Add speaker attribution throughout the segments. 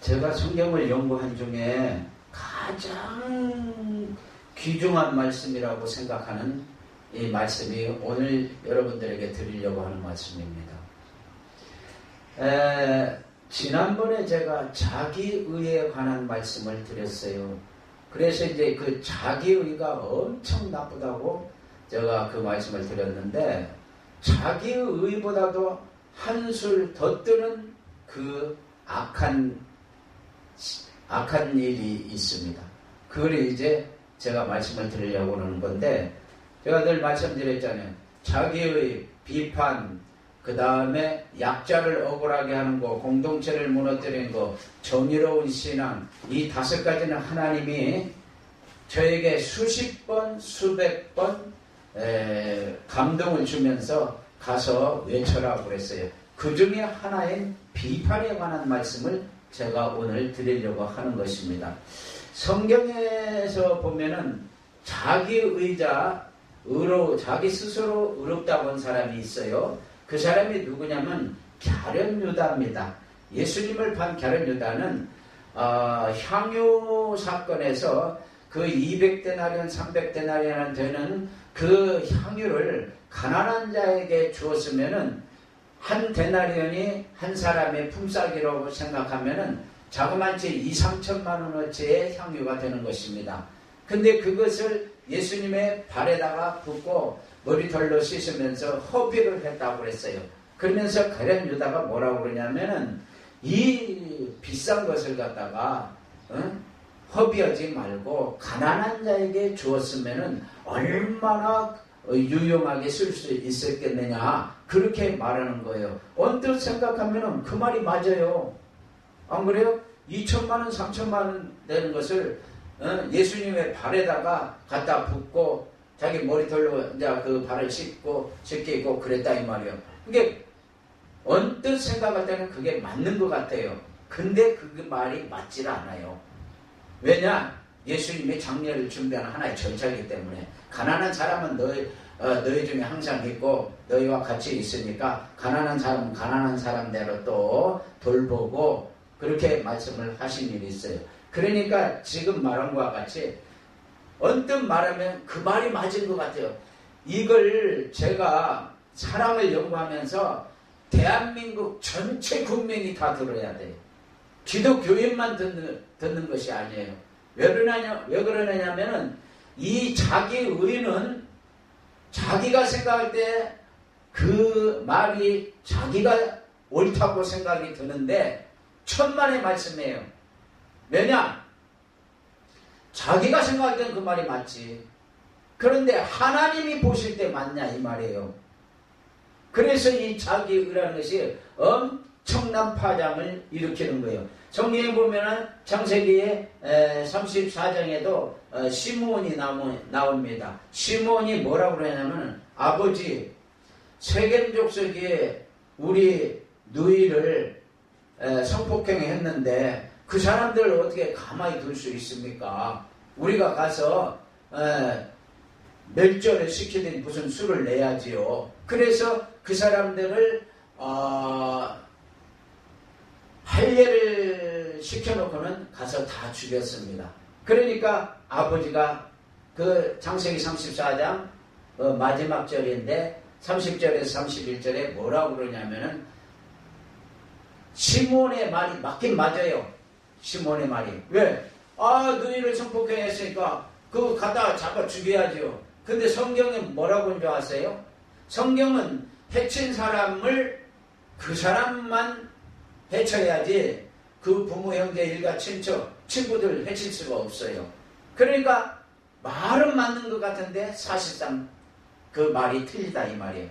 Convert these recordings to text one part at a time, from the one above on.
Speaker 1: 제가 성경을 연구한 중에 가장 귀중한 말씀이라고 생각하는 이 말씀이 오늘 여러분들에게 드리려고 하는 말씀입니다. 지난번에 제가 자기의에 관한 말씀을 드렸어요. 그래서 이제 그 자기의가 엄청 나쁘다고 제가 그 말씀을 드렸는데, 자기의보다도 한술 더 뜨는 그 악한 일이 있습니다. 그걸 이제 제가 말씀을 드리려고 하는 건데, 제가 늘 말씀드렸잖아요. 자기의 비판, 그 다음에 약자를 억울하게 하는 거, 공동체를 무너뜨리는 거, 정의로운 신앙, 이 5가지는 하나님이 저에게 수십 번, 수백 번 감동을 주면서 가서 외쳐라고 그랬어요. 그 중에 하나인 비판에 관한 말씀을 제가 오늘 드리려고 하는 것입니다. 성경에서 보면은 자기 스스로 의롭다고 한 사람이 있어요. 그 사람이 누구냐면 갸련 유다입니다. 예수님을 판 갸련 유다는 향유 사건에서 그 200데나리온, 300데나리온 되는 그 향유를 가난한 자에게 주었으면은 한 데나리온이 한 사람의 품삯이라고 생각하면은 자그마치 2-3천만 원어치의 향유가 되는 것입니다. 근데 그것을 예수님의 발에다가 붓고 머리털로 씻으면서 허비를 했다고 그랬어요. 그러면서 갸련 유다가 뭐라고 그러냐면은 이 비싼 것을 갖다가 허비하지 말고 가난한 자에게 주었으면은 얼마나 유용하게 쓸 수 있었겠느냐, 그렇게 말하는 거예요. 언뜻 생각하면은 그 말이 맞아요. 안 그래요? 2천만 원, 3천만 원 되는 것을 예수님의 발에다가 갖다 붓고 자기 머리털로 이제 그 발을 씻기고 그랬다 이 말이에요. 그게 언뜻 생각할 때는 그게 맞는 것 같아요. 근데 그 말이 맞질 않아요. 왜냐? 예수님이 장례를 준비하는 하나의 절차이기 때문에. 가난한 사람은 너희 중에 항상 있고 너희와 같이 있으니까 가난한 사람은 가난한 사람대로 또 돌보고 그렇게 말씀을 하신 일이 있어요. 그러니까 지금 말한 것과 같이 언뜻 말하면 그 말이 맞은 것 같아요. 이걸 제가 사람을 연구하면서 대한민국 전체 국민이 다 들어야 돼요. 기독교인만 듣는 것이 아니에요. 왜 그러냐면은 이 자기의는 자기가 생각할 때 그 말이 자기가 옳다고 생각이 드는데 천만의 말씀이에요. 왜냐? 자기가 생각할 때는 그 말이 맞지. 그런데 하나님이 보실 때 맞냐 이 말이에요. 그래서 이 자기의라는 것이 엄청난 파장을 일으키는 거예요. 성경에 보면은 창세기의 34장에도 시므온이 나옵니다. 시므온이 뭐라고 그러냐면 아버지 세겜 족속에 우리 누이를 성폭행했는데 그 사람들을 어떻게 가만히 둘 수 있습니까? 우리가 가서 멸절을 시키든 무슨 수를 내야지요. 그래서 그 사람들을 할례를 시켜놓고는 가서 다 죽였습니다. 그러니까 아버지가 그 창세기 34장 마지막 절인데 30절에서 31절에 뭐라고 그러냐면은 시몬의 말이 맞긴 맞아요. 시몬의 말이. 왜? 너희를 성폭행했으니까 그거 갖다가 잡아 죽여야죠. 근데 성경은 뭐라고 한 줄 아세요? 성경은 해친 사람을 그 사람만 해쳐야지 그 부모, 형제, 일가, 친척, 친구들 해칠 수가 없어요. 그러니까 말은 맞는 것 같은데 사실상 그 말이 틀리다 이 말이에요.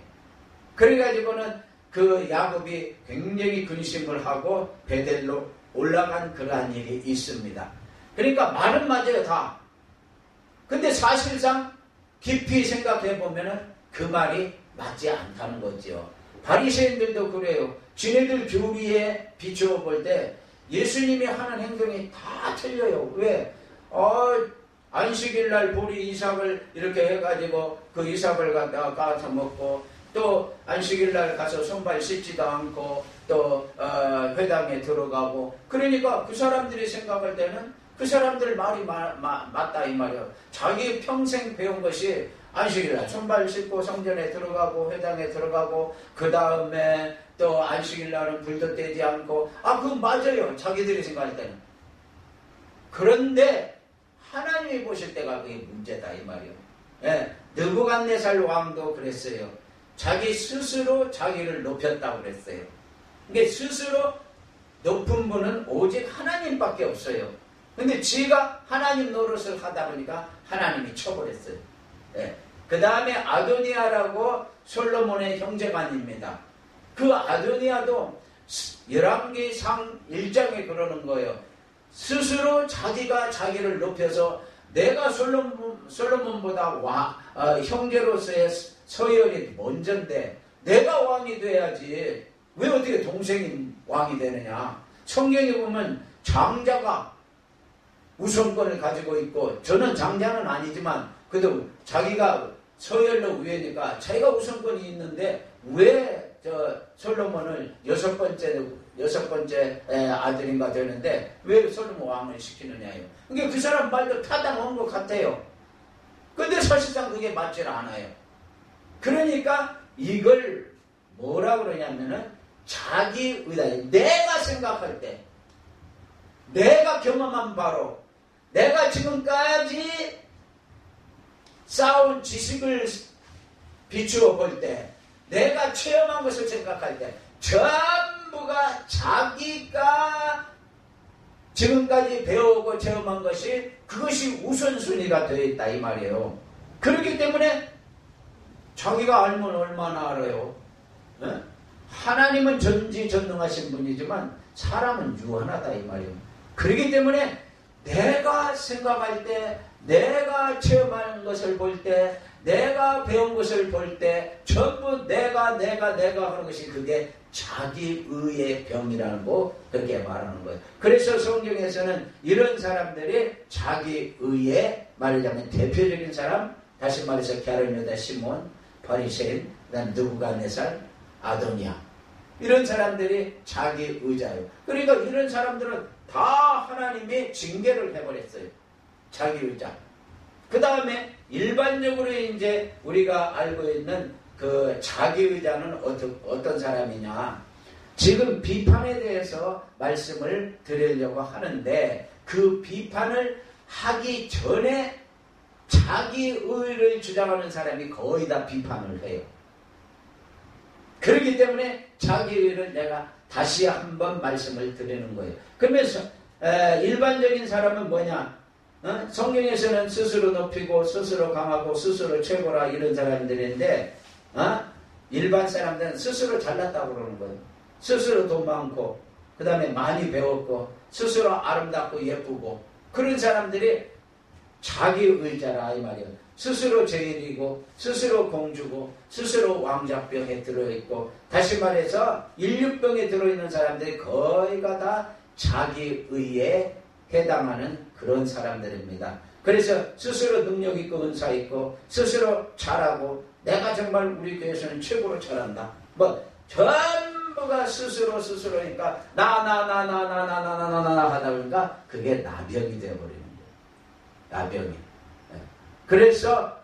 Speaker 1: 그래가지고는 그 야곱이 굉장히 근심을 하고 베델로 올라간 그러한 일이 있습니다. 그러니까 말은 맞아요 다. 근데 사실상 깊이 생각해 보면은 그 말이 맞지 않다는 거죠. 바리새인들도 그래요. 지네들 교리에 비추어 볼 때 예수님이 하는 행동이 다 틀려요. 왜? 안식일 날 보리 이삭을 이렇게 해가지고 그 이삭을 갖다가 까서 먹고 또 안식일날 가서 손발 씻지도 않고 또 회당에 들어가고, 그러니까 그 사람들이 생각할 때는 그 사람들 말이 맞다 이 말이에요. 자기 평생 배운 것이 안식일날 손발 씻고 성전에 들어가고 회당에 들어가고, 그 다음에 또 안식일날은 불도 떼지 않고, 그거 맞아요. 자기들이 생각할 때는. 그런데 하나님이 보실 때가 그게 문제다 이 말이에요. 예, 느부갓네살 왕도 그랬어요. 자기 스스로 자기를 높였다고 그랬어요. 그러니까 스스로 높은 분은 오직 하나님밖에 없어요. 근데 지가 하나님 노릇을 하다 보니까 하나님이 쳐버렸어요. 예. 그 다음에 아도니아라고 솔로몬의 형제간입니다. 그 아도니아도 열왕기상 1장에 그러는 거예요. 스스로 자기가 자기를 높여서 내가 솔로몬보다 형제로서의 서열이 먼저인데 내가 왕이 돼야지 왜 어떻게 동생이 왕이 되느냐. 성경에 보면 장자가 우선권을 가지고 있고, 저는 장자는 아니지만 그래도 자기가 서열로 위에니까 자기가 우선권이 있는데 왜 솔로몬을 여섯 번째 아들인가 되는데 왜 솔로몬 왕을 시키느냐요. 그러니까 그 사람 말도 타당한 것 같아요. 근데 사실상 그게 맞질 않아요. 그러니까 이걸 뭐라 그러냐면은 자기 의다. 내가 생각할 때, 내가 경험한 바로, 내가 지금까지 쌓은 지식을 비추어 볼 때, 내가 체험한 것을 생각할 때 전부가 자기가 지금까지 배우고 체험한 것이 그것이 우선순위가 되어 있다 이 말이에요. 그렇기 때문에 자기가 알면 얼마나 알아요. 네? 하나님은 전지전능하신 분이지만 사람은 유한하다 이 말이에요. 그렇기 때문에 내가 생각할 때, 내가 체험하는 것을 볼 때, 내가 배운 것을 볼 때 전부 내가 하는 것이 그게 자기의의 병이라는 거 그렇게 말하는 거예요. 그래서 성경에서는 이런 사람들이 자기의의, 말하자면 대표적인 사람, 다시 말해서 갸르뇨다, 시몬, 바리새인, 그다음 느부갓네살, 아도니아, 이런 사람들이 자기의자예요. 그러니까 이런 사람들은 다 하나님이 징계를 해버렸어요. 자기의자. 그 다음에 일반적으로 이제 우리가 알고 있는 그 자기의자는 어떤 사람이냐. 지금 비판에 대해서 말씀을 드리려고 하는데, 그 비판을 하기 전에 자기의를 주장하는 사람이 거의 다 비판을 해요. 그렇기 때문에 자기의를 내가 다시 한번 말씀을 드리는 거예요. 그러면서 일반적인 사람은 뭐냐? 성경에서는 스스로 높이고 스스로 강하고 스스로 최고라 이런 사람들인데, 일반 사람들은 스스로 잘났다고 그러는 거예요. 스스로 돈 많고, 그 다음에 많이 배웠고, 스스로 아름답고 예쁘고, 그런 사람들이 자기의자라 이 말이에요. 스스로 제일이고, 스스로 공주고, 스스로 왕자병에 들어있고, 다시 말해서 인류병에 들어있는 사람들이 거의가 다 자기의에 해당하는 그런 사람들입니다. 그래서 스스로 능력 있고 은사 있고, 스스로 잘하고, 내가 정말 우리 교회에서는 최고로 잘한다, 뭐 전부가 스스로니까 나 하다 보니까 그게 나병이 되어버리는 거예요. 나병이. 그래서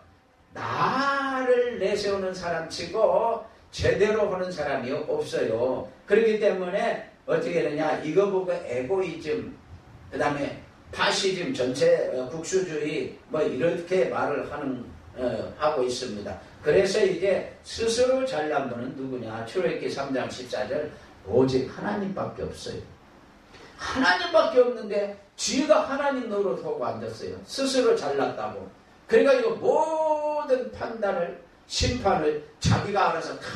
Speaker 1: 나를 내세우는 사람 치고 제대로 하는 사람이 없어요. 그렇기 때문에 어떻게 되냐, 이거 보고 에고이즘, 그 다음에 파시즘, 전체 국수주의 뭐 이렇게 말을 하고 있습니다. 그래서 이제 스스로 잘난 분은 누구냐? 출애굽기 3장 14절, 오직 하나님밖에 없어요. 하나님밖에 없는데 지가 하나님 노릇하고 앉았어요. 스스로 잘났다고. 그래가지고 모든 판단을, 심판을 자기가 알아서 다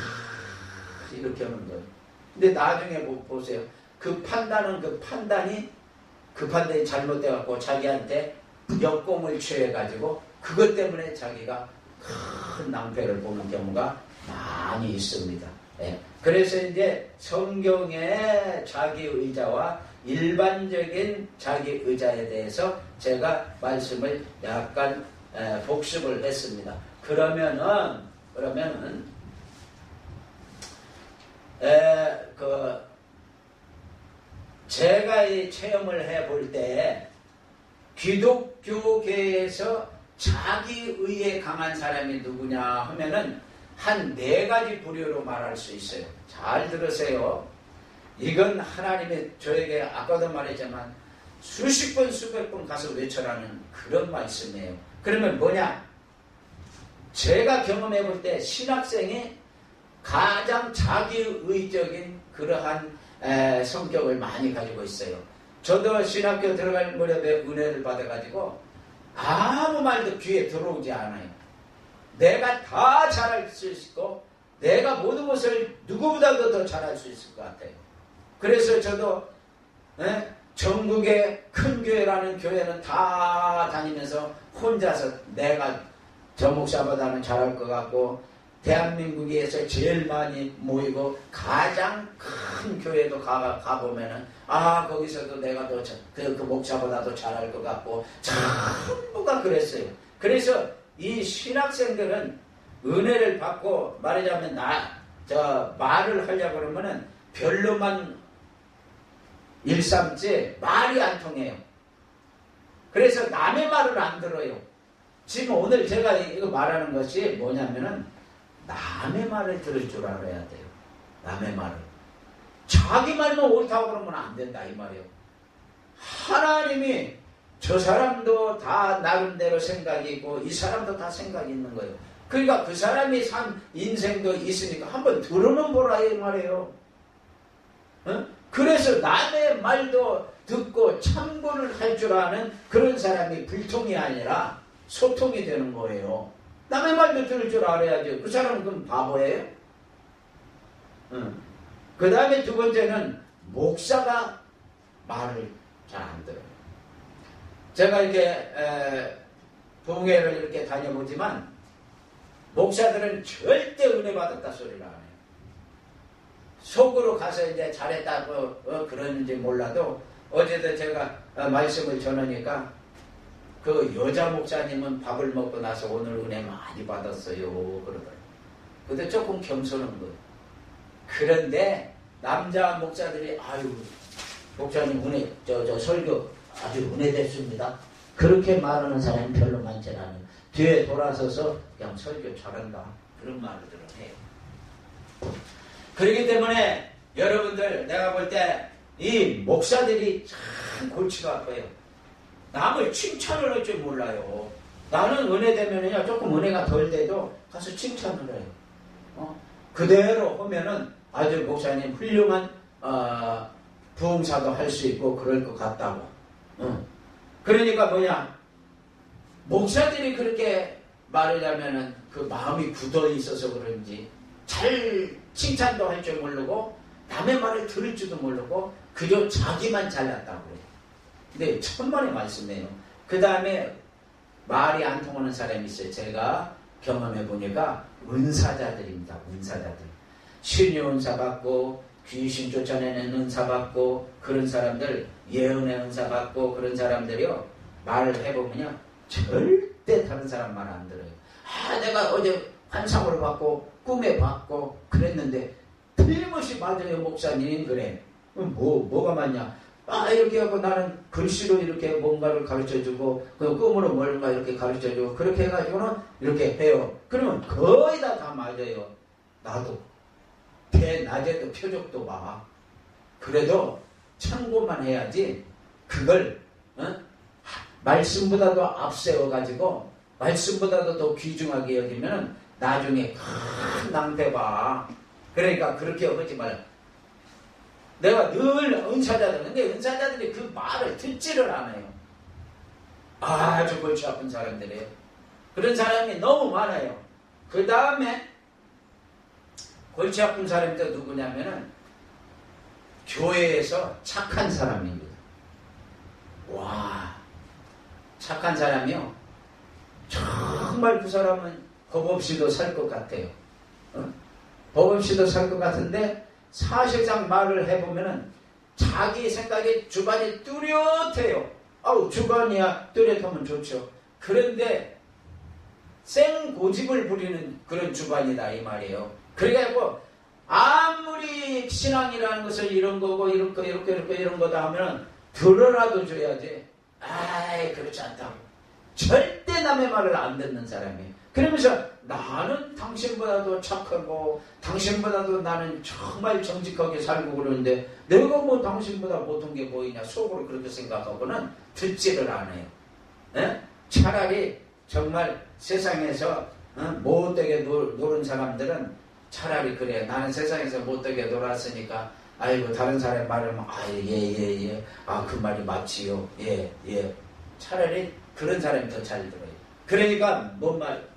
Speaker 1: 이렇게 하는 거예요. 근데 나중에 보세요. 그 판단이 잘못돼갖고 자기한테 역공을 취해가지고 그것 때문에 자기가 큰 낭패를 보는 경우가 많이 있습니다. 예. 그래서 이제 성경의 자기의자와 일반적인 자기의자에 대해서 제가 말씀을 약간 복습을 했습니다. 그러면은 제가 이 체험을 해볼 때 기독교계에서 자기의에 강한 사람이 누구냐 하면은 한 4가지 부류로 말할 수 있어요. 잘 들으세요. 이건 하나님이 저에게 아까도 말했지만 수십 번 수백 번 가서 외쳐라는 그런 말씀이에요. 그러면 뭐냐? 제가 경험해 볼 때 신학생이 가장 자기의적인 그러한 성격을 많이 가지고 있어요. 저도 신학교 들어갈 무렵에 은혜를 받아가지고 아무 말도 귀에 들어오지 않아요. 내가 다 잘할 수 있고 내가 모든 것을 누구보다도 더 잘할 수 있을 것 같아요. 그래서 저도 전국의 큰 교회라는 교회는 다 다니면서 혼자서 내가 저 목사보다는 잘할 것 같고 대한민국에서 제일 많이 모이고 가장 큰 교회도 가보면은 거기서도 내가 더 그 목사보다도 잘할 것 같고 전부가 그랬어요. 그래서 이 신학생들은 은혜를 받고 말하자면 말을 하려고 그러면은 별로만 일삼지 말이 안 통해요. 그래서 남의 말을 안 들어요. 지금 오늘 제가 이거 말하는 것이 뭐냐면은 남의 말을 들을 줄 알아야 돼요. 남의 말을. 자기 말만 옳다고 그러면 안 된다 이 말이에요. 하나님이 저 사람도 다 나름대로 생각이 있고 이 사람도 다 생각이 있는 거예요. 그러니까 그 사람이 산 인생도 있으니까 한번 들어는 보라 이 말이에요. 그래서 남의 말도 듣고 참고를 할 줄 아는 그런 사람이 불통이 아니라 소통이 되는 거예요. 남의 말도 들을 줄 알아야죠. 그 사람은 그럼 바보예요? 그 다음에 두 번째는 목사가 말을 잘 안 들어요. 제가 이렇게 부흥회를 이렇게 다녀보지만 목사들은 절대 은혜 받았다 소리를 안 해요. 속으로 가서 이제 잘했다고 그러는지 몰라도 어제도 제가 말씀을 전하니까 그 여자 목사님은 밥을 먹고 나서 오늘 은혜 많이 받았어요 그러더라고요. 근데 조금 겸손한 거예요. 그런데 남자 목사들이 목사님 은혜 저 설교 아주 은혜 됐습니다. 그렇게 말하는 사람이 별로 많지 않아요. 뒤에 돌아서서 그냥 설교 잘한다 그런 말들을 해요. 그렇기 때문에 여러분들 내가 볼 때 이 목사들이 참 골치가 아파요. 남을 칭찬을 할 줄 몰라요. 나는 은혜 되면은요 조금 은혜가 덜 돼도 가서 칭찬을 해요. 그대로 하면은 아주 목사님 훌륭한 부흥사도 할 수 있고 그럴 것 같다고. 그러니까 뭐냐 목사들이 그렇게 말하자면은 그 마음이 굳어 있어서 그런지 잘 칭찬도 할 줄 모르고 남의 말을 들을 줄도 모르고 그저 자기만 잘났다고 그래요. 근데 천만의 말씀이에요. 그 다음에 말이 안 통하는 사람이 있어요. 제가 경험해 보니까 은사자들입니다. 은사자들. 신유 은사 받고 귀신 쫓아내는 은사 받고 그런 사람들 예언의 은사 받고 그런 사람들이요. 말을 해보면요. 절대 다른 사람 말 안 들어요. 내가 어제 환상으로 받고 꿈에 받고 그랬는데 틀림없이 맞아요 목사님 그래. 뭐가 맞냐? 이렇게 하고 나는 글씨로 이렇게 뭔가를 가르쳐주고 그 꿈으로 뭔가 이렇게 가르쳐주고 그렇게 해가지고는 이렇게 해요. 그러면 거의 다 맞아요. 나도 배 낮에도 표적도 봐. 그래도 참고만 해야지 그걸 말씀보다도 앞세워가지고 말씀보다도 더 귀중하게 여기면 나중에 큰 낭패 봐. 그러니까 그렇게 하지 말라. 내가 늘 은사자들, 근데 은사자들이 그 말을 듣지를 않아요. 아주 골치 아픈 사람들이에요. 그런 사람이 너무 많아요. 그 다음에 골치 아픈 사람이 또 누구냐면은 교회에서 착한 사람입니다. 와, 착한 사람이요. 정말 그 사람은 법 없이도 살 것 같아요. 법 없이도 살 것 같은데 사실상 말을 해보면은 자기 생각에 주관이 뚜렷해요. 주관이야 뚜렷하면 좋죠. 그런데 생 고집을 부리는 그런 주관이다 이 말이에요. 그래가지고 아무리 신앙이라는 것을 이런 거고 이런 거다 하면 들어라도 줘야지. 아이 그렇지 않다고. 절대 남의 말을 안 듣는 사람이에요. 그러면서 나는 당신보다도 착하고 당신보다도 나는 정말 정직하게 살고 그러는데 내가 뭐 당신보다 못한 게 보이냐 속으로 그렇게 생각하고는 듣지를 않아요. 에? 차라리 정말 세상에서 못되게 노는 사람들은 차라리 그래. 나는 세상에서 못되게 놀았으니까 아이고 다른 사람 말하면 예. 아 그 말이 맞지요. 예. 차라리 그런 사람이 더 잘 들어요. 그러니까 뭔 말?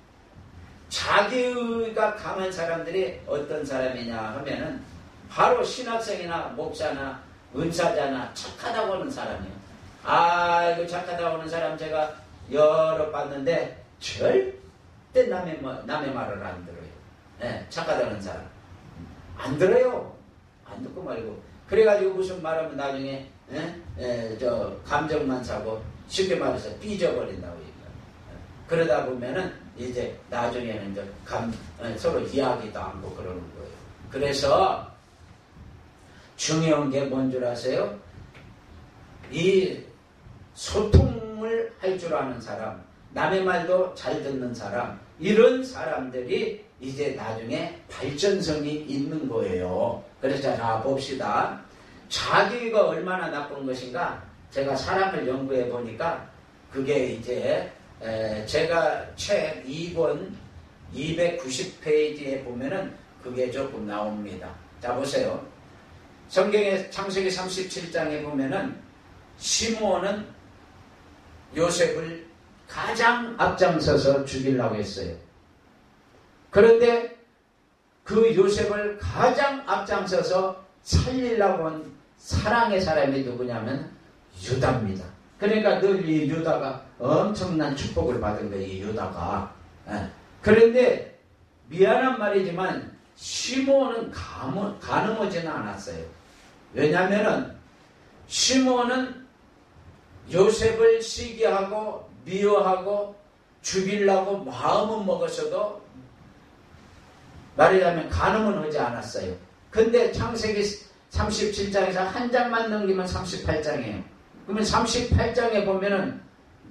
Speaker 1: 자기의가 강한 사람들이 어떤 사람이냐 하면은 바로 신학생이나 목사나 은사자나 착하다고 하는 사람이에요. 아이고 착하다고 하는 사람 제가 여러 봤는데 절대 남의 말을 안 들어요. 네, 착하다는 사람 안 들어요. 안 듣고 말고 그래가지고 무슨 말하면 나중에 저 감정만 사고 쉽게 말해서 삐져버린다고 얘기해요. 그러다 보면은 이제 나중에는 이제 서로 이야기도 않고 그러는 거예요. 그래서 중요한 게 뭔 줄 아세요? 이 소통을 할 줄 아는 사람, 남의 말도 잘 듣는 사람, 이런 사람들이 이제 나중에 발전성이 있는 거예요. 그래서 자 봅시다. 자기가 얼마나 나쁜 것인가? 제가 사람을 연구해 보니까 그게 이제 제가 책 2권 290페이지에 보면은 그게 조금 나옵니다. 자 보세요. 성경의 창세기 37장에 보면은 시므온은 요셉을 가장 앞장서서 죽이려고 했어요. 그런데 그 요셉을 가장 앞장서서 살리려고 한 사랑의 사람이 누구냐면 유다입니다. 그러니까 늘 이 유다가 엄청난 축복을 받은 거예요. 이 유다가. 그런데 미안한 말이지만 시므온은 가늠하지는 않았어요. 왜냐하면은 시므온은 요셉을 시기하고 미워하고 죽이려고 마음은 먹었어도 말하자면 가늠은 하지 않았어요. 근데 창세기 37장에서 한 장만 넘기면 38장이에요. 그러면 38장에 보면은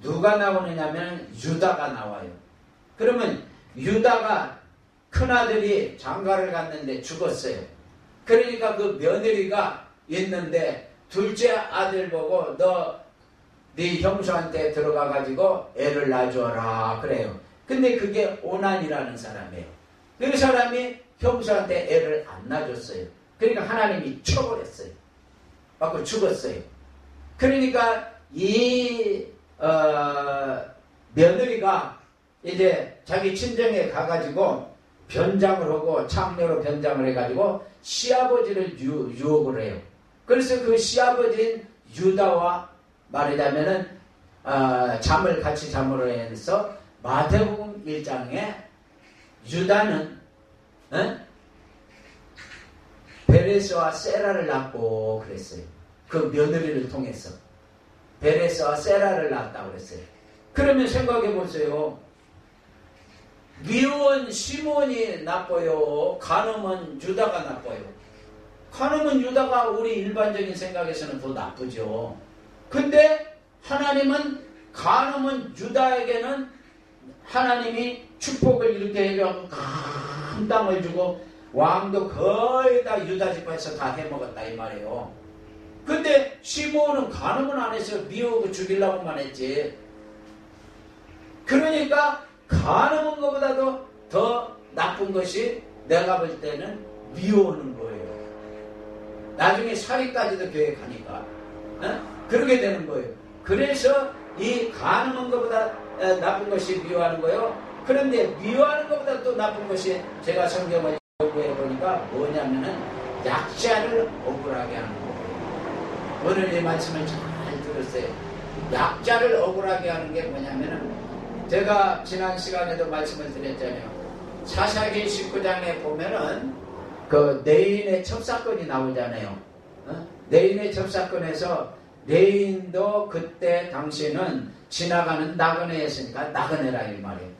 Speaker 1: 누가 나오느냐면 유다가 나와요. 그러면 유다가 큰아들이 장가를 갔는데 죽었어요. 그러니까 그 며느리가 있는데 둘째 아들 보고 너 네 형수한테 들어가가지고 애를 낳아줘라 그래요. 근데 그게 오난이라는 사람이에요. 그 사람이 형수한테 애를 안 낳아줬어요. 그러니까 하나님이 쳐버렸어요. 맞고 죽었어요. 그러니까 이 며느리가 이제 자기 친정에 가가지고 변장을 하고 창녀로 변장을 해가지고 시아버지를 유혹을 해요. 그래서 그 시아버지인 유다와 말하자면은 잠을 같이 잠으로 해서 마태복음 1장에 유다는 베레스와 세라를 낳고 그랬어요. 그 며느리를 통해서 베레스와 세라를 낳았다고 그랬어요. 그러면 생각해 보세요. 미운 시몬이 나빠요. 간음은 유다가 나빠요. 간음은 유다가 우리 일반적인 생각에서는 더 나쁘죠. 근데 하나님은 간음은 유다에게는 하나님이 축복을 이렇게 해서 큰 땅을 주고 왕도 거의 다 유다 지파에서 다 해먹었다 이 말이에요. 근데 시므온은 간음은 안 했어요. 미워하고 죽이려고만 했지. 그러니까 간음한 것보다도 더 나쁜 것이 내가 볼 때는 미워하는 거예요. 나중에 살인까지도 계획하니까 그렇게 되는 거예요. 그래서 이 간음한 것보다 나쁜 것이 미워하는 거예요. 그런데 미워하는 것보다 또 나쁜 것이 제가 성경을 연구해 보니까 뭐냐면은 약자를 억울하게 하는 거예요. 오늘 이 말씀을 잘 들었어요. 약자를 억울하게 하는 게 뭐냐면은 제가 지난 시간에도 말씀을 드렸잖아요. 사사기 19장에 보면은 그 내인의 첩사건이 나오잖아요. 내인의 첩사건에서 내인도 그때 당시는 지나가는 나그네였으니까 나그네라 이 말이에요.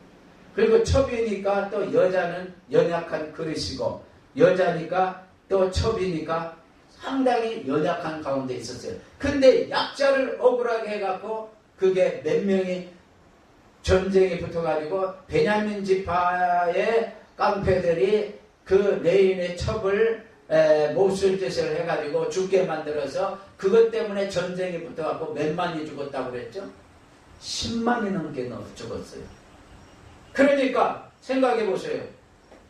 Speaker 1: 그리고 첩이니까 또 여자는 연약한 그릇이고 여자니까 또 첩이니까 상당히 연약한 가운데 있었어요. 근데 약자를 억울하게 해갖고 그게 몇 명이 전쟁이 붙어가지고 베냐민 지파의 깡패들이 그 레인의 첩을 못쓸 짓을 해가지고 죽게 만들어서 그것 때문에 전쟁이 붙어갖고 몇만이 죽었다고 그랬죠? 10만이 넘게 죽었어요. 그러니까 생각해 보세요.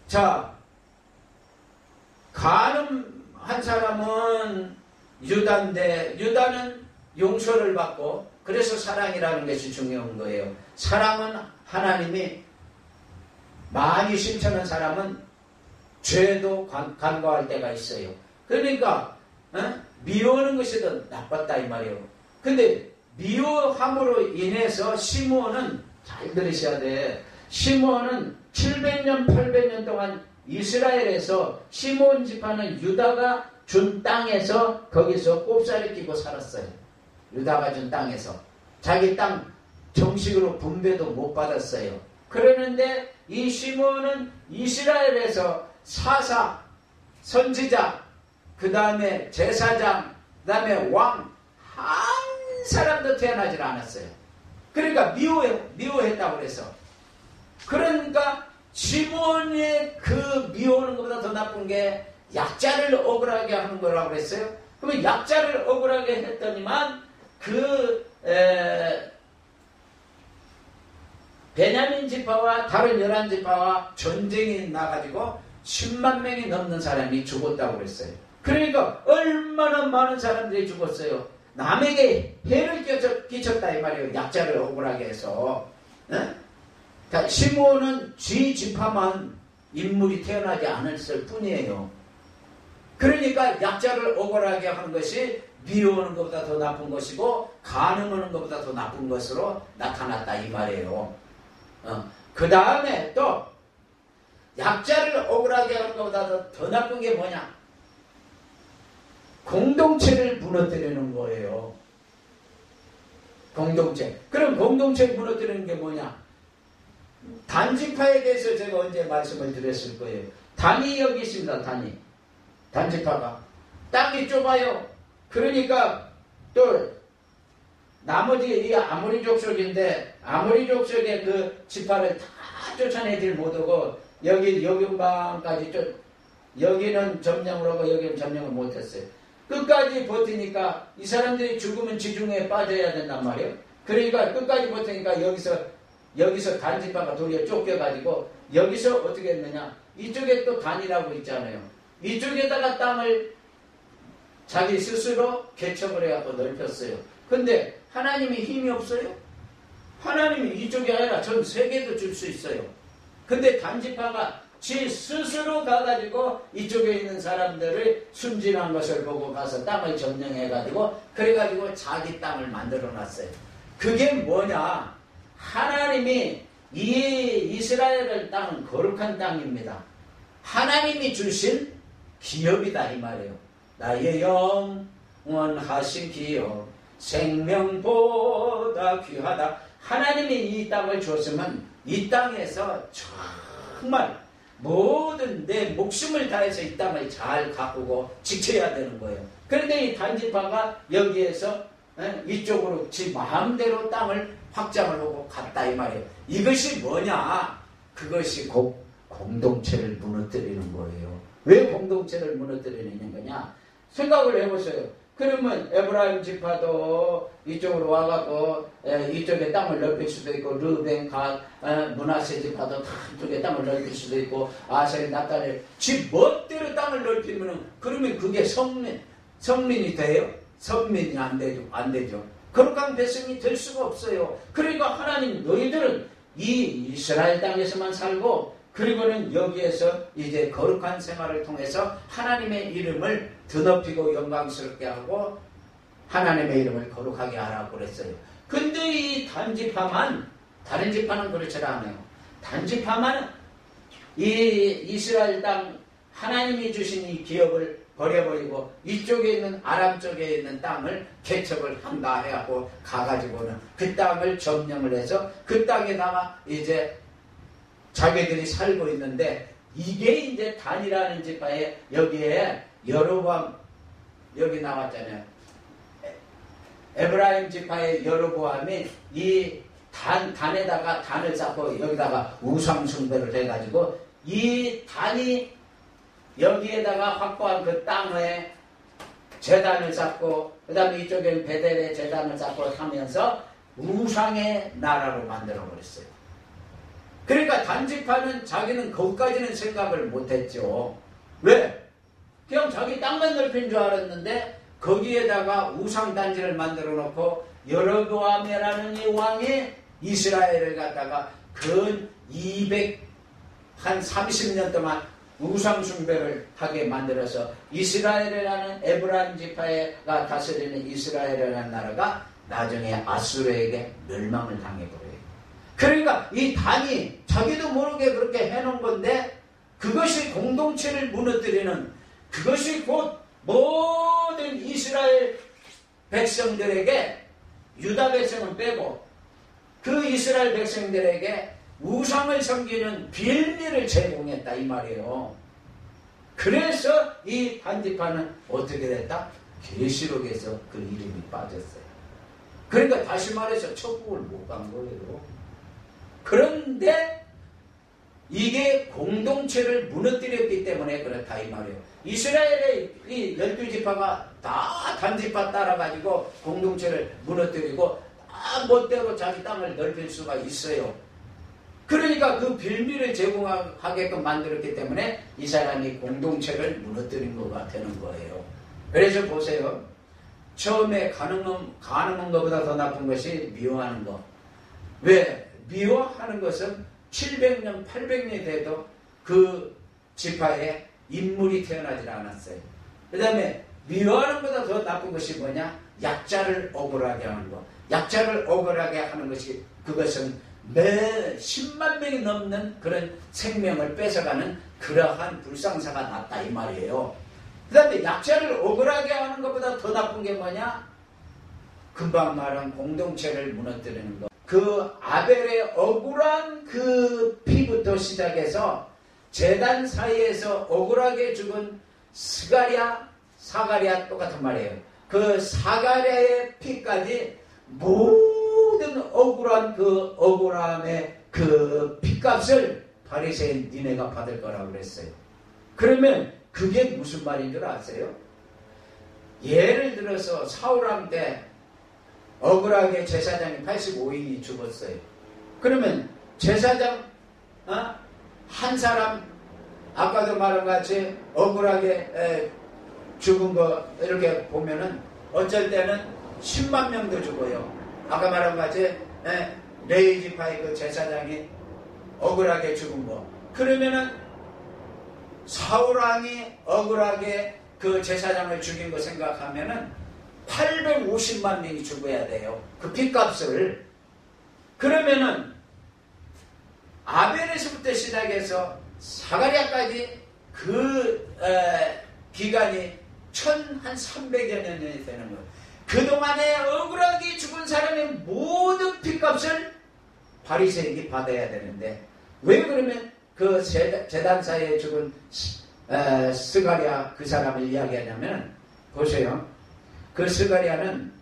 Speaker 1: 자, 간음한 사람은 유다인데 유다는 용서를 받고 그래서 사랑이라는 것이 중요한 거예요. 사랑은 하나님이 많이 실천한 사람은 죄도 간과할 때가 있어요. 그러니까 미워하는 것이 더 나빴다 이 말이에요. 근데 미워함으로 인해서 시므온은 잘 들으셔야 돼. 시므온은 700년 800년 동안 이스라엘에서 시므온 지파는 유다가 준 땅에서 거기서 꼽사리 끼고 살았어요. 유다가 준 땅에서 자기 땅 정식으로 분배도 못 받았어요. 그러는데 이 시므온은 이스라엘에서 사사, 선지자, 그 다음에 제사장, 그 다음에 왕, 한 사람도 태어나질 않았어요. 그러니까 미워했다고 그래서. 그러니까 시므온의 그 미워하는 것보다 더 나쁜 게 약자를 억울하게 하는 거라고 그랬어요. 그러면 약자를 억울하게 했더니만 베냐민 지파와 다른 11지파와 전쟁이 나가지고 10만 명이 넘는 사람이 죽었다고 그랬어요. 그러니까 얼마나 많은 사람들이 죽었어요. 남에게 해를 끼쳤다 이 말이에요. 약자를 억울하게 해서. 시므온은 쥐 지파만 인물이 태어나지 않았을 뿐이에요. 그러니까 약자를 억울하게 하는 것이 미워하는 것보다 더 나쁜 것이고 간음하는 것보다 더 나쁜 것으로 나타났다 이 말이에요. 그 다음에 또 약자를 억울하게 하는 것보다 더 나쁜 게 뭐냐? 공동체를 무너뜨리는 거예요. 공동체. 그럼 공동체를 무너뜨리는 게 뭐냐? 단지파에 대해서 제가 언제 말씀을 드렸을 거예요. 단이 여기 있습니다. 단지파가. 땅이 좁아요. 그러니까 또 나머지 이 아모리 족속인데 아모리 족속의 그 지파를 다 쫓아내질 못하고 여기 근방까지 여기는 점령을 하고 여기는 점령을 못했어요. 끝까지 버티니까 이 사람들이 죽으면 지중해에 빠져야 된단 말이에요. 그러니까 끝까지 버티니까 여기서 단지파가 도리어 쫓겨가지고 여기서 어떻게 했느냐? 이쪽에 또 단이라고 있잖아요. 이쪽에다가 땅을 자기 스스로 개척을 해갖고 넓혔어요. 근데 하나님이 힘이 없어요? 하나님이 이쪽이 아니라 전 세계도 줄 수 있어요. 근데 단지파가 지 스스로 가가지고 이쪽에 있는 사람들을 순진한 것을 보고 가서 땅을 점령해가지고 그래가지고 자기 땅을 만들어놨어요. 그게 뭐냐? 하나님이 이 이스라엘의 땅은 거룩한 땅입니다. 하나님이 주신 기업이다 이 말이에요. 나의 영원하신 기업 생명보다 귀하다. 하나님이 이 땅을 줬으면 이 땅에서 정말 모든 내 목숨을 다해서 이 땅을 잘 가꾸고 지켜야 되는 거예요. 그런데 이 단지파가 여기에서 이쪽으로 지 마음대로 땅을 확장을 하고 갔다 이 말이에요. 이것이 뭐냐? 그것이 공동체를 무너뜨리는 거예요. 왜 공동체를 무너뜨리는 거냐? 생각을 해보세요. 그러면 에브라임 지파도 이쪽으로 와갖고 이쪽에 땅을 넓힐 수도 있고 르벤, 갓, 므낫세 지파도 다 이쪽에 땅을 넓힐 수도 있고 아셀, 납달리 지 멋대로 땅을 넓히면은 그러면 그게 성민이 돼요? 성민이 안 되죠. 거룩한 백성이 될 수가 없어요. 그러니까 하나님 너희들은 이 이스라엘 땅에서만 살고 그리고는 여기에서 이제 거룩한 생활을 통해서 하나님의 이름을 드높이고 영광스럽게 하고 하나님의 이름을 거룩하게 하라고 그랬어요. 근데 이 단지파만, 다른 지파는 그렇지 않아요. 단지파만 이 이스라엘 땅 하나님이 주신 이 기업을 버려버리고 이쪽에 있는 아람 쪽에 있는 땅을 개척을 한다 해갖고 가가지고는 그 땅을 점령을 해서 그 땅에다가 이제 자기들이 살고 있는데 이게 이제 단이라는 지파에 여기에 여로보암 여기 나왔잖아요. 에브라임 지파의 여로보암이 이 단에다가 단을 쌓고 여기다가 우상 숭배를 해가지고 이 단이 여기에다가 확보한 그 땅에 제단을 쌓고 그 다음에 이쪽엔 베델에 제단을 쌓고 하면서 우상의 나라로 만들어버렸어요. 그러니까 단지파는 자기는 거기까지는 생각을 못했죠. 왜? 그냥 자기 땅만 넓힌 줄 알았는데 거기에다가 우상단지를 만들어 놓고 여로보암이라는 이 왕이 이스라엘을 갖다가 근 230년 동안 우상숭배를 하게 만들어서 이스라엘이라는 에브라임 지파가 다스리는 이스라엘이라는 나라가 나중에 아수르에게 멸망을 당해버려요. 그러니까 이 단이 자기도 모르게 그렇게 해놓은 건데 그것이 공동체를 무너뜨리는 그것이 곧 모든 이스라엘 백성들에게 유다 백성은 빼고 그 이스라엘 백성들에게 우상을 섬기는 빌미를 제공했다 이 말이에요. 그래서 이 단지파는 어떻게 됐다? 계시록에서 그 이름이 빠졌어요. 그러니까 다시 말해서 천국을 못 간 거예요. 그런데 이게 공동체를 무너뜨렸기 때문에 그렇다 이 말이에요. 이스라엘의 이 12지파가 다 단지파 따라가지고 공동체를 무너뜨리고 다 멋대로 자기 땅을 넓힐 수가 있어요. 그러니까 그 빌미를 제공하게끔 만들었기 때문에 이 사람이 공동체를 무너뜨린 거가 되는 거예요. 그래서 보세요. 처음에 가늠한 것보다 더 나쁜 것이 미워하는 것. 왜? 미워하는 것은 700년, 800년이 돼도 그 지파에 인물이 태어나질 않았어요. 그 다음에 미워하는 것보다 더 나쁜 것이 뭐냐? 약자를 억울하게 하는 것. 약자를 억울하게 하는 것이 그것은 매 10만 명이 넘는 그런 생명을 뺏어가는 그러한 불상사가 났다 이 말이에요. 그 다음에 약자를 억울하게 하는 것보다 더 나쁜 게 뭐냐? 금방 말한 공동체를 무너뜨리는 것. 그 아벨의 억울한 그 피부터 시작해서 제단 사이에서 억울하게 죽은 사가랴 똑같은 말이에요. 그 사가랴의 피까지 모든 억울한 그 억울함의 그 피값을 바리새인 니네가 받을 거라고 그랬어요. 그러면 그게 무슨 말인 줄 아세요? 예를 들어서 사울왕 때 억울하게 제사장이 85인이 죽었어요. 그러면 제사장 한 사람 아까도 말한 같이 억울하게 죽은 거 이렇게 보면은 어쩔 때는 10만 명도 죽어요. 아까 말한 같이 레위 지파의 그 제사장이 억울하게 죽은 거. 그러면은 사울왕이 억울하게 그 제사장을 죽인 거 생각하면은 850만 명이 죽어야 돼요. 그 핏값을. 그러면은 아벨에서부터 시작해서 사가랴까지 그 기간이 1300여 년이 되는 거예요. 그동안에 억울하게 죽은 사람의 모든 핏값을 바리새인이 받아야 되는데 왜 그러면 그 제단사에 죽은 스가랴 그 사람을 이야기하냐면 보세요. 그 스가랴는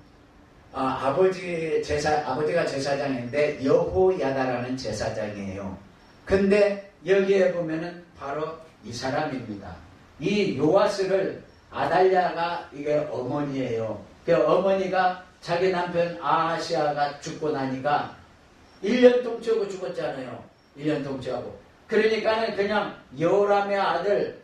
Speaker 1: 아버지가 제사장인데 여호야다라는 제사장이에요. 근데 여기에 보면은 바로 이 사람입니다. 이 요아스를 아달랴가 이게 어머니예요. 그 어머니가 자기 남편 아하시아가 죽고 나니까 1년 통치하고 죽었잖아요. 1년 통치하고. 그러니까는 그냥 여호람의 아들,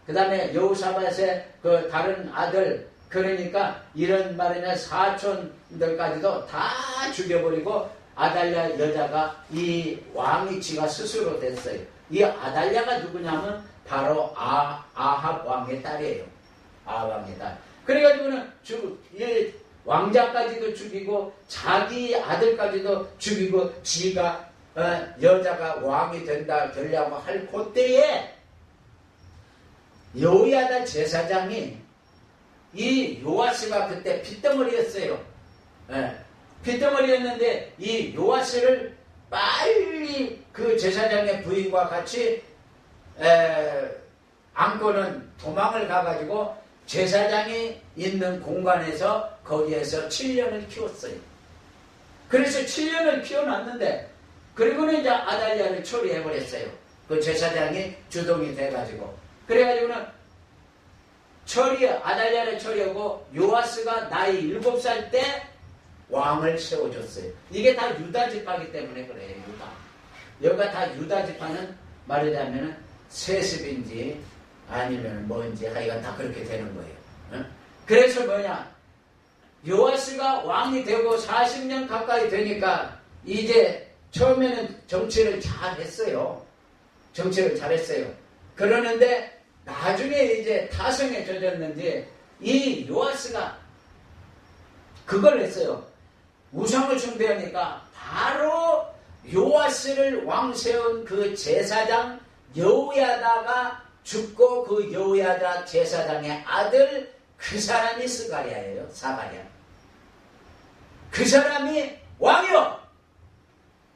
Speaker 1: 그 다음에 여호사밧의 그 다른 아들, 그러니까 이런 말이냐 사촌들까지도 다 죽여버리고 아달랴 여자가 이 왕이 지가 스스로 됐어요. 이 아달랴가 누구냐면 바로 아합 왕의 딸이에요. 아합 왕의 딸. 그래가지고는 이 왕자까지도 죽이고 자기 아들까지도 죽이고 지가 여자가 왕이 되려고 할 그때에 여호야다 제사장이 이 요아스가 그때 핏덩어리였어요. 핏덩어리였는데 이 요아스를 빨리 그 제사장의 부인과 같이 안고는 도망을 가가지고 제사장이 있는 공간에서 거기에서 7년을 키웠어요. 그래서 7년을 키워놨는데 그리고는 이제 아달랴를 처리해버렸어요. 그 제사장이 주동이 돼가지고. 그래가지고는 아달랴를 처리하고 요아스가 나이 7살 때 왕을 세워줬어요. 이게 다 유다 지파이기 때문에 그래요. 유다. 여기가 다 유다 지파는 말하자면 세습인지 아니면 뭔지 하여간 다 그렇게 되는 거예요. 응? 그래서 뭐냐, 요아스가 왕이 되고 40년 가까이 되니까 이제 처음에는 정치를 잘했어요. 그러는데 나중에 이제 타성에 젖었는지 이 요아스가 그걸 했어요. 우상을 숭배하니까 바로 요아스를 왕 세운 그 제사장 여호야다가 죽고 그 여호야다 제사장의 아들 그 사람이 스가랴예요. 사가랴. 그 사람이 왕이요.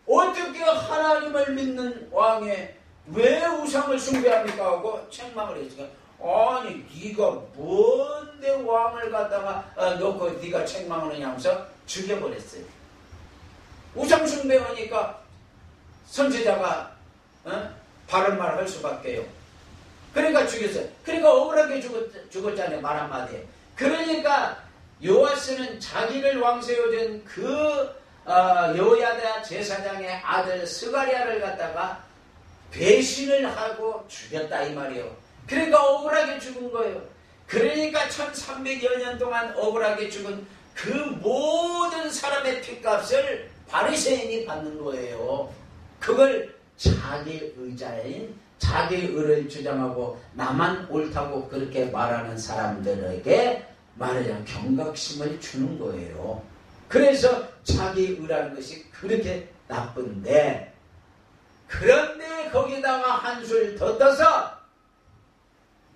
Speaker 1: 어떻게 하나님을 믿는 왕에 왜 우상을 숭배합니까 하고 책망을 했으니까 아니 네가 뭔데 왕을 갖다가 놓고 네가 책망을 하냐면서 죽여버렸어요. 우상 숭배하니까 선지자가 바른 말 할 수밖에요. 그러니까 죽였어요. 그러니까 억울하게 죽었잖아요. 말 한마디에. 그러니까 요아스는 자기를 왕 세워준 그 여호야다 제사장의 아들 스가랴를 갖다가 배신을 하고 죽였다 이 말이에요. 그러니까 억울하게 죽은 거예요. 그러니까 1300여 년 동안 억울하게 죽은 그 모든 사람의 핏값을 바리새인이 받는 거예요. 그걸 자기 의자인 자기 의를 주장하고 나만 옳다고 그렇게 말하는 사람들에게 말하자면 경각심을 주는 거예요. 그래서 자기 의라는 것이 그렇게 나쁜데, 그런데 거기다가 한술 더 떠서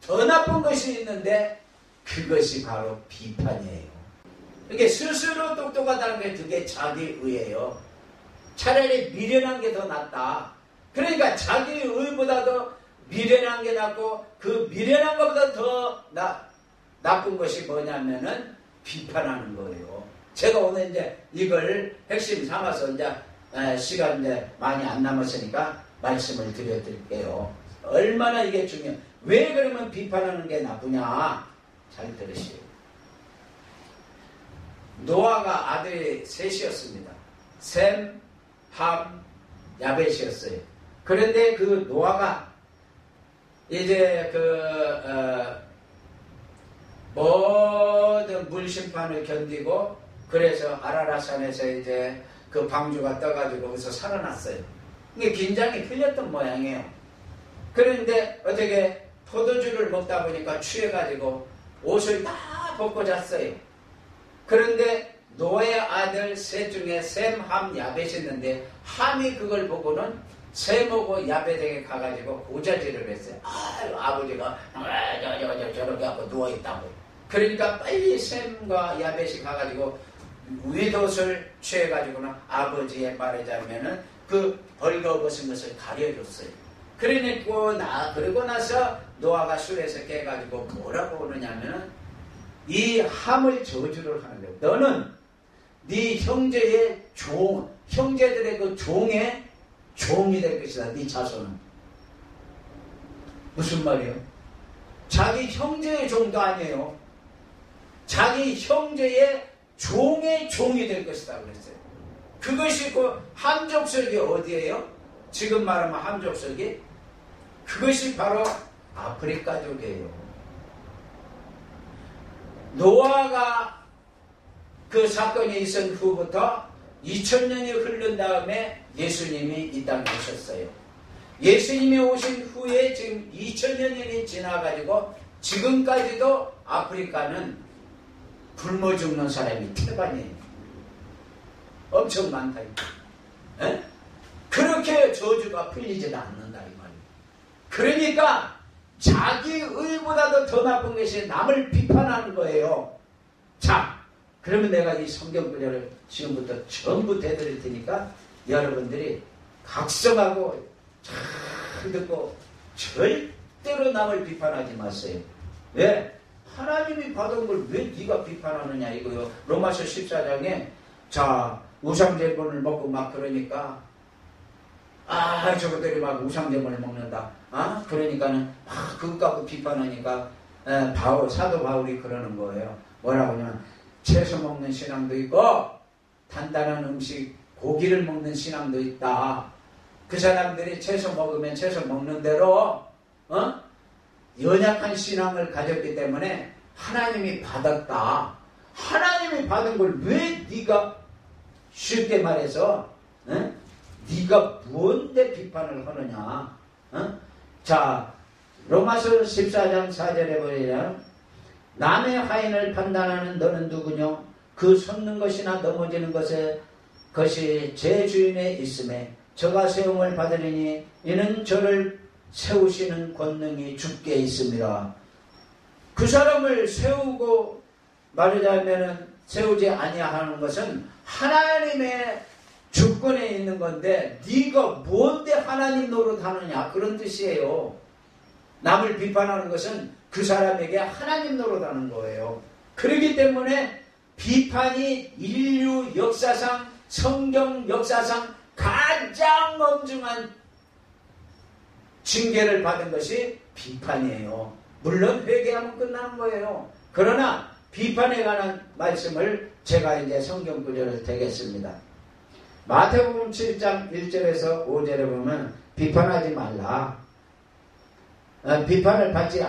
Speaker 1: 더 나쁜 것이 있는데 그것이 바로 비판이에요. 이게 스스로 똑똑하다는 게 그게 자기 의예요. 차라리 미련한 게 더 낫다. 그러니까 자기 의보다도 미련한 게 낫고 그 미련한 것보다 더 나쁜 것이 뭐냐면은 비판하는 거예요. 제가 오늘 이제 이걸 핵심 삼아서 이제 시간 이제 많이 안 남았으니까 말씀을 드려드릴게요. 얼마나 이게 중요해. 왜 그러면 비판하는 게 나쁘냐? 잘 들으시오. 노아가 아들이 셋이었습니다. 셈, 함, 야벳이었어요. 그런데 그 노아가 이제 모든 물심판을 견디고 그래서 아라라산에서 이제 그 방주가 떠가지고 거기서 살아났어요. 이게 긴장이 풀렸던 모양이에요. 그런데 어떻게 포도주를 먹다 보니까 취해가지고 옷을 다 벗고 잤어요. 그런데 노아의 아들 셋 중에 셈, 함, 야벳이 있는데 함이 그걸 보고는 셈하고 야벳에게 가가지고 고자질을 했어요. 아버지가 저렇게 하고 누워있다고. 그러니까 빨리 셈과 야벳이 가가지고 윗옷을 취해가지고는 아버지의 말하자면은 그 벌거벗은 것을 가려줬어요. 그러고 나서 노아가 술에서 깨가지고 뭐라고 오느냐면은 이 함을 저주를 하는 거예요. 너는 네 형제의 형제들의 그 종의 종이 될 것이다. 네 자손은. 무슨 말이에요? 자기 형제의 종도 아니에요. 자기 형제의 종의 종이 될 것이다 그랬어요. 그것이 그 함족설이 어디예요? 지금 말하면 함족설이 그것이 바로 아프리카족이에요. 노아가 그 사건이 있은 후부터 2000년이 흐른 다음에 예수님이 이 땅에 오셨어요. 예수님이 오신 후에 지금 2000년이 지나가지고 지금까지도 아프리카는 굶어 죽는 사람이 태반이에요. 엄청 많다. 에? 그렇게 저주가 풀리지도 않는다 이 말이에요. 그러니까 자기 의보다도 더 나쁜 것이 남을 비판하는 거예요. 자, 그러면 내가 이 성경 구절을 지금부터 전부 대드릴 테니까 여러분들이 각성하고 잘 듣고 절대로 남을 비판하지 마세요. 왜? 하나님이 받은 걸 왜 네가 비판하느냐 이거요. 로마서 14장에 자 우상제물을 먹고 막 그러니까 저것들이 막 우상제물을 먹는다. 그러니까는 그것 갖고 비판하니까 사도 바울이 그러는 거예요. 뭐라고 하냐면 채소 먹는 신앙도 있고 단단한 음식 고기를 먹는 신앙도 있다. 그 사람들이 채소 먹으면 채소 먹는 대로 연약한 신앙을 가졌기 때문에 하나님이 받았다. 하나님이 받은 걸 왜 네가 쉽게 말해서 네가 뭔데 비판을 하느냐. 자 로마서 14장 4절에 보면 남의 하인을 판단하는 너는 누구냐. 그 섰는 것이나 넘어지는 것이 제 주인에 있음에 저가 세움을 받으리니 이는 저를 세우시는 권능이 주께 있습니다. 그 사람을 세우고 말하자면 세우지 아니하는 것은 하나님의 주권에 있는 건데 네가 뭔데 하나님 노릇하느냐 그런 뜻이에요. 남을 비판하는 것은 그 사람에게 하나님 노릇하는 거예요. 그렇기 때문에 비판이 인류 역사상 성경 역사상 가장 엄중한 징계를 받은 것이 비판이에요. 물론 회개하면 끝나는 거예요. 그러나 비판에 관한 말씀을 제가 이제 성경 구절을 대겠습니다. 마태복음 7장 1절에서 5절에 보면 비판하지 말라. 비판을 받지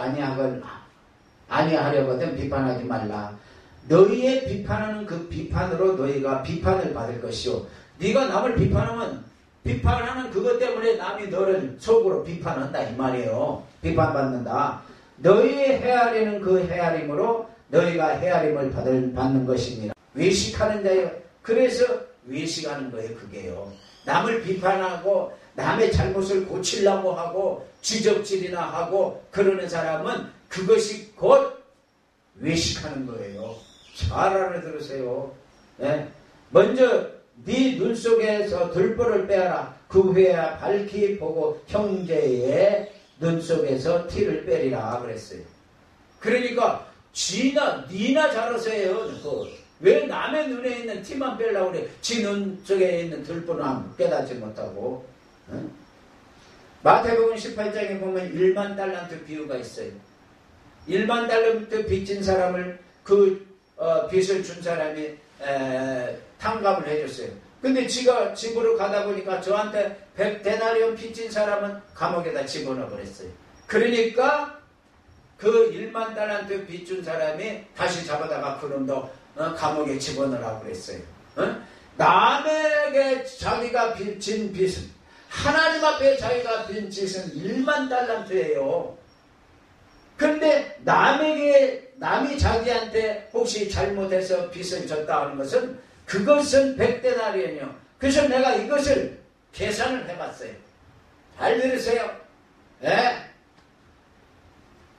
Speaker 1: 아니하려거든 비판하지 말라. 너희의 비판하는 그 비판으로 너희가 비판을 받을 것이요. 네가 남을 비판하면 비판하는 그것 때문에 남이 너를 속으로 비판한다 이 말이에요. 비판받는다. 너희의 헤아리는 그 헤아림으로 너희가 헤아림을 받는 것입니다. 외식하는 자예요. 그래서 외식하는 거예요. 그게요. 남을 비판하고 남의 잘못을 고치려고 하고 지적질이나 하고 그러는 사람은 그것이 곧 외식하는 거예요. 잘 알아들으세요. 네? 먼저 네 눈 속에서 들보를 빼라. 그 후에야 밝히 보고 형제의 눈 속에서 티를 빼리라 그랬어요. 그러니까 니나 잘하세요. 왜 남의 눈에 있는 티만 빼려고 그래. 지 눈 속에 있는 들보는 깨닫지 못하고. 마태복음 18장에 보면 1만 달란트 비유가 있어요. 1만 달란트 빚진 사람을 빚을 준 사람이 탕감을 해줬어요. 근데 지가 집으로 가다 보니까 저한테 100데나리온 빚진 사람은 감옥에다 집어넣어 버렸어요. 그러니까 그 1만 달란트 빚 준 사람이 다시 잡아다가 그놈도 감옥에 집어넣으라고 그랬어요. 남에게 자기가 빚진 빚은 하나님 앞에 자기가 빚진 빚은 1만 달란트예요. 그런데 남이 자기한테 혹시 잘못해서 빚을 졌다 하는 것은 그것은 100데나리온이요. 그래서 내가 이것을 계산을 해봤어요. 잘 들으세요. 네?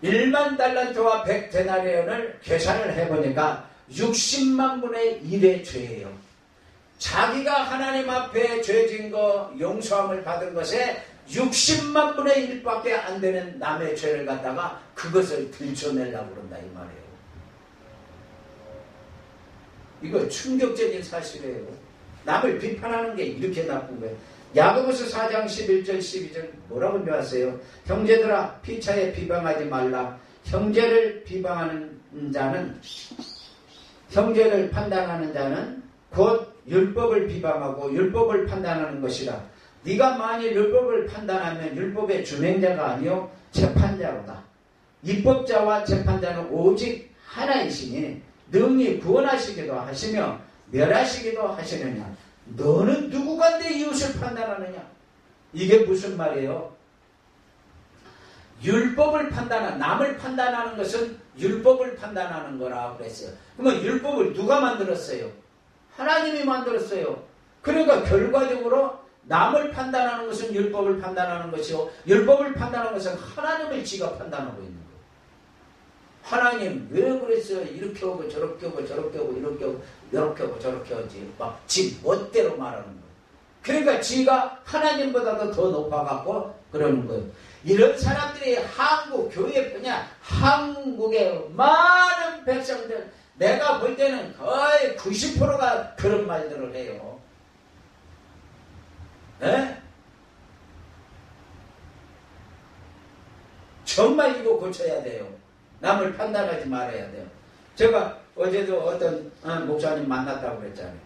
Speaker 1: 1만 달란트와 100데나리온을 계산을 해보니까 60만 분의 1의 죄예요. 자기가 하나님 앞에 죄진 거 용서함을 받은 것에 60만 분의 1밖에 안 되는 남의 죄를 갖다가 그것을 들춰내려고 그런다 이 말이에요. 이거 충격적인 사실이에요. 남을 비판하는 게 이렇게 나쁜 거예요. 야고보서 4장 11절 12절 뭐라고 배웠어요? 형제들아 피차에 비방하지 말라. 형제를 비방하는 자는 형제를 판단하는 자는 곧 율법을 비방하고 율법을 판단하는 것이라. 네가 만일 율법을 판단하면 율법의 준행자가 아니요 재판자로다. 입법자와 재판자는 오직 하나이시니 능히 구원하시기도 하시며 멸하시기도 하시느냐. 너는 누구가 내 이웃을 판단하느냐. 이게 무슨 말이에요? 율법을 남을 판단하는 것은 율법을 판단하는 거라고 그랬어요. 그러면 율법을 누가 만들었어요? 하나님이 만들었어요. 그러니까 결과적으로 남을 판단하는 것은 율법을 판단하는 것이고 율법을 판단하는 것은 하나님을 지가 판단하고 있는 거예요. 하나님 왜 그랬어요? 이렇게 하고 저렇게 하고 저렇게 하고 이렇게 하고 이렇게 하고 저렇게 하지. 막 지 멋대로 말하는 거예요. 그러니까 지가 하나님보다도 더 높아갖고 그러는 거예요. 이런 사람들이 한국 교회뿐이야. 한국의 많은 백성들, 내가 볼 때는 거의 90%가 그런 말들을 해요. 네? 정말 이거 고쳐야 돼요. 남을 판단하지 말아야 돼요. 제가 어제도 어떤 목사님 만났다고 그랬잖아요.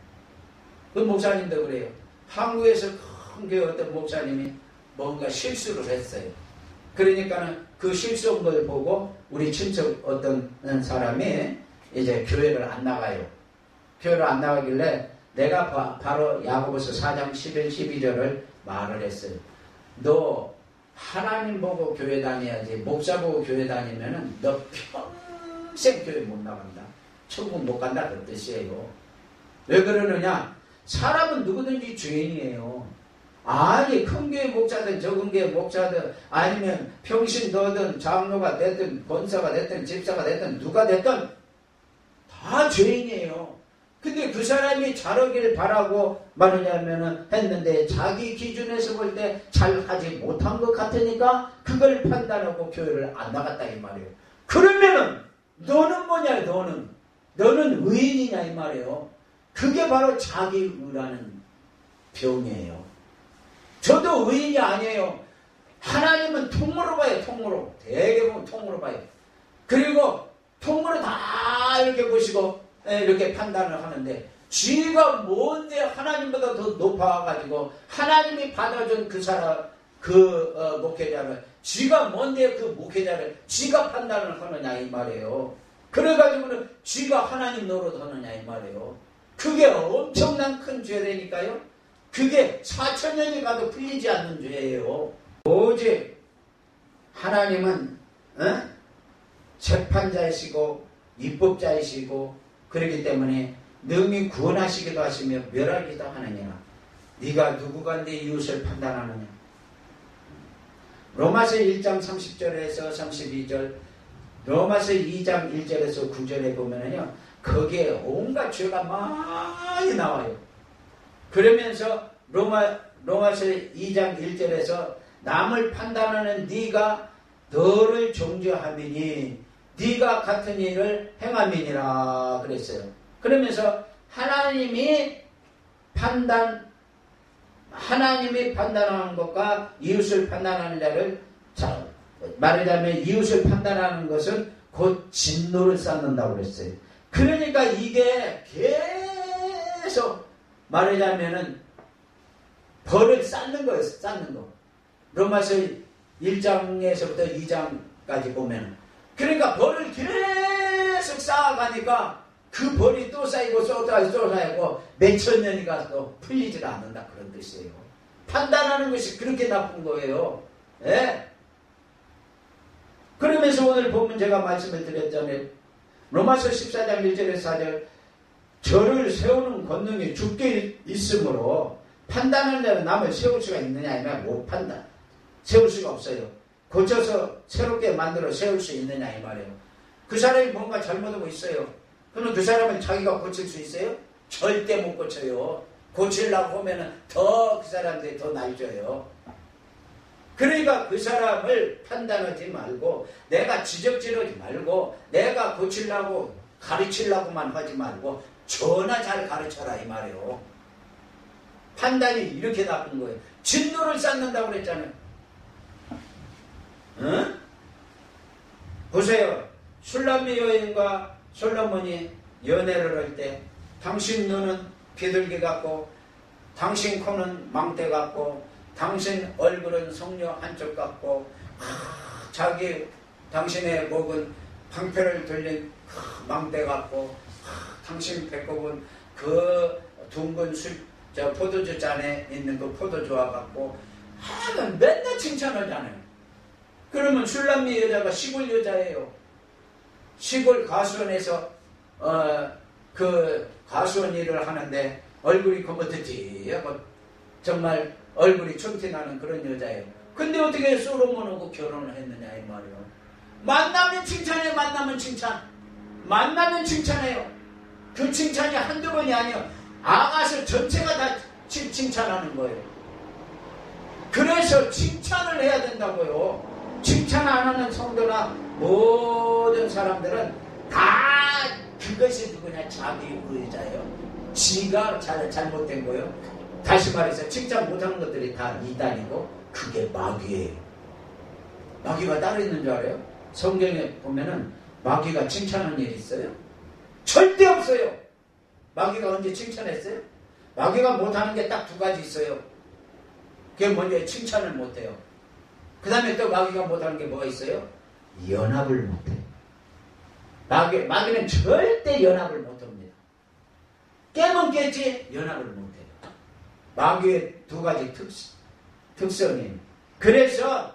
Speaker 1: 그 목사님도 그래요. 한국에서 큰 교회 어떤 목사님이 뭔가 실수를 했어요. 그러니까는 그 실수한 걸 보고 우리 친척 어떤 사람이 이제 교회를 안 나가요. 교회를 안 나가길래 내가 바로 야고보서 4장 11, 12절을 말을 했어요. 너 하나님 보고 교회 다녀야지, 목사 보고 교회 다니면은 너 평생 교회 못 나간다. 천국 못 간다. 그 뜻이에요. 왜 그러느냐? 사람은 누구든지 죄인이에요. 아니 큰 교회 목사든 적은 교회 목사든 아니면 평신 너든 장로가 됐든 권사가 됐든 집사가 됐든 누가 됐든 다 죄인이에요. 근데 그 사람이 잘하길 바라고 말하냐면은 했는데 자기 기준에서 볼 때 잘하지 못한 것 같으니까 그걸 판단하고 교회를 안 나갔다 이 말이에요. 그러면은 너는 뭐냐? 너는 의인이냐 이 말이에요. 그게 바로 자기 의라는 병이에요. 저도 의인이 아니에요. 하나님은 통으로 봐요. 통으로. 되게 보면 통으로 봐요. 그리고 통으로 다 이렇게 보시고 이렇게 판단을 하는데 쥐가 뭔데 하나님보다 더 높아가지고 하나님이 받아준 그 사람 목회자를 쥐가 뭔데 그 목회자를 쥐가 판단을 하느냐 이 말이에요. 그래가지고는 쥐가 하나님 노릇하느냐 이 말이에요. 그게 엄청난 큰 죄라니까요. 그게 4,000년이 가도 풀리지 않는 죄예요. 오직 하나님은 재판자이시고 입법자이시고 그렇기 때문에 능히 구원하시기도 하시며 멸하기도 하느니라. 네가 누구가 네 이웃을 판단하느냐. 로마서 1장 30절에서 32절, 로마서 2장 1절에서 9절에 보면은요, 거기에 온갖 죄가 많이 나와요. 그러면서 로마서 2장 1절에서 남을 판단하는 네가 너를 정죄하미니 네가 같은 일을 행함이니라 그랬어요. 그러면서 하나님이 판단하는 것과 이웃을 판단하는 자를 말하자면 이웃을 판단하는 것은 곧 진노를 쌓는다고 그랬어요. 그러니까 이게 계속 말하자면은 벌을 쌓는 거예요. 쌓는 거. 로마서 1장에서부터 2장까지 보면 그러니까 벌을 계속 쌓아가니까 그 벌이 또 쌓이고 또 쌓이고 몇천 년이 가도 풀리질 않는다 그런 뜻이에요. 판단하는 것이 그렇게 나쁜 거예요. 예? 그러면서 오늘 보면 제가 말씀을 드렸잖아요. 로마서 14장 1절에서 4절 저를 세우는 권능이 주께 있으므로 판단하는 자는 남을 세울 수가 있느냐 아니면 못 판단. 세울 수가 없어요. 고쳐서 새롭게 만들어 세울 수 있느냐 이 말이에요. 그 사람이 뭔가 잘못하고 있어요. 그러면 그 사람은 자기가 고칠 수 있어요? 절대 못 고쳐요. 고치려고 하면 더 그 사람들이 더 날져요. 그러니까 그 사람을 판단하지 말고 내가 지적질하지 말고 내가 고치려고 가르치려고만 하지 말고 전화 잘 가르쳐라 이 말이에요. 판단이 이렇게 나쁜 거예요. 진노를 쌓는다고 그랬잖아요. 응? 보세요. 슐라미 여인과 솔로몬이 연애를 할 때 당신 눈은 비둘기 같고 당신 코는 망대 같고 당신 얼굴은 성녀 한쪽 같고 당신의 목은 방패를 들린 망대 같고 당신 배꼽은 그 둥근 포도주 잔에 있는 그 포도주와 같고 하면 맨날 칭찬하잖아요. 그러면 슐라미 여자가 시골 여자예요. 시골 가수원에서 그 가수원 일을 하는데 얼굴이 거뭇하지 정말 얼굴이 촌티나는 그런 여자예요. 근데 어떻게 솔로몬하고 결혼을 했느냐 이 말이에요. 만나면 칭찬해. 만나면 칭찬해요. 그 칭찬이 한두 번이 아니에요. 아가서 전체가 다 칭찬하는 거예요. 그래서 칭찬을 해야 된다고요. 칭찬 안 하는 성도나 모든 사람들은 다 그것이 누구냐? 자기 의자예요. 지가 잘못된 거예요. 다시 말해서 칭찬 못하는 것들이 다 이단이고 그게 마귀예요. 마귀가 따로 있는 줄 알아요? 성경에 보면은 마귀가 칭찬하는 일이 있어요? 절대 없어요. 마귀가 언제 칭찬했어요? 마귀가 못하는 게 딱 두 가지 있어요. 그게 먼저 칭찬을 못해요. 그 다음에 또 마귀가 못하는 게 뭐가 있어요? 연합을 못해요. 마귀는 절대 연합을 못합니다. 깨면 깼지 연합을 못해요. 마귀의 두 가지 특성이에요. 그래서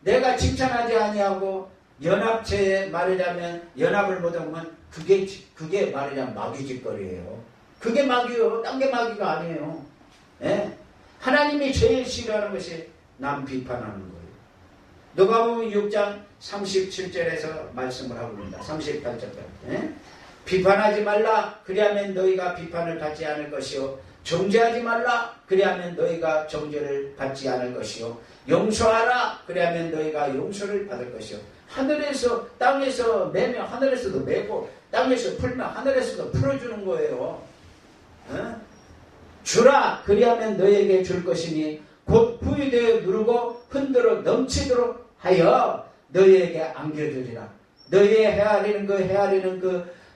Speaker 1: 내가 칭찬하지 아니하고 연합체에 말하자면 연합을 못하면 그게 말하자면 마귀 짓거리예요. 그게 마귀요. 딴 게 마귀가 아니에요. 예? 하나님이 제일 싫어하는 것이 남 비판하는 거예요. 누가복음 6장 37절에서 말씀을 하고 있습니다. 38절까지. 예? 비판하지 말라. 그리하면 너희가 비판을 받지 않을 것이요. 정죄하지 말라. 그리하면 너희가 정죄를 받지 않을 것이요. 용서하라. 그리하면 너희가 용서를 받을 것이요. 하늘에서 땅에서 매면 하늘에서도 매고 땅에서 풀면 하늘에서도 풀어주는 거예요. 어? 주라. 그리하면 너희에게 줄 것이니 곧 부유되어 누르고 흔들어 넘치도록 하여 너희에게 안겨주리라. 너희의 헤아리는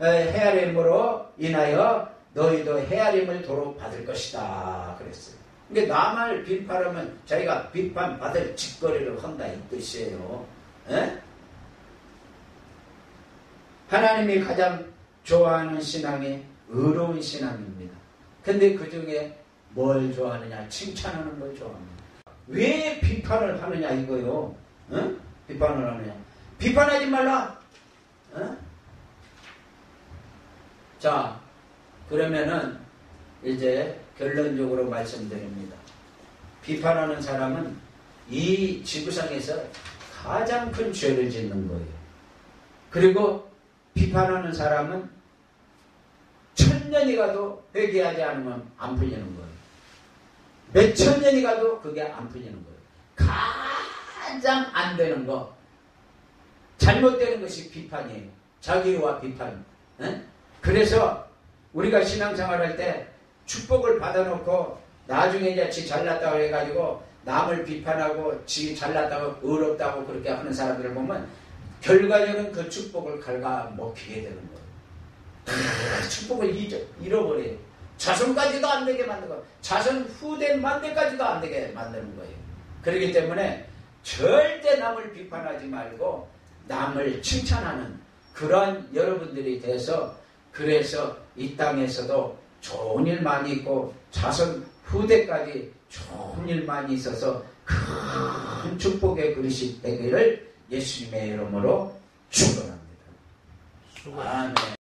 Speaker 1: 헤아림으로 인하여 너희도 헤아림을 도로 받을 것이다. 그랬어요. 그러니까 남을 비판하면 자기가 비판받을 짓거리를 한다 이 뜻이에요. 에? 하나님이 가장 좋아하는 신앙이 의로운 신앙입니다. 근데 그 중에 뭘 좋아하느냐? 칭찬하는 걸 좋아합니다. 왜 비판을 하느냐 이거요. 어? 비판을 하느냐? 비판하지 말라. 어? 자, 그러면은 이제 결론적으로 말씀드립니다. 비판하는 사람은 이 지구상에서 가장 큰 죄를 짓는 거예요. 그리고 비판하는 사람은 천년이 가도 회개하지 않으면 안 풀리는 거예요. 몇천 년이 가도 그게 안 풀리는 거예요. 가장 안 되는 거, 잘못되는 것이 비판이에요. 자기와 비판. 에? 그래서 우리가 신앙생활할 때 축복을 받아놓고 나중에 이제 지 잘났다고 해가지고 남을 비판하고 지 잘났다고 의롭다고 그렇게 하는 사람들을 보면 결과적으로는 그 축복을 갉아먹히게 되는 거예요. 축복을 잃어버려요. 자손까지도 안 되게 만들고 자손 후대 만대까지도 안 되게 만드는 거예요. 그렇기 때문에 절대 남을 비판하지 말고 남을 칭찬하는 그런 여러분들이 돼서 그래서 이 땅에서도 좋은 일 많이 있고 자손 후대까지 좋은 일 많이 있어서 큰 축복의 그릇이 되기를 예수님의 이름으로 축원합니다. 아멘.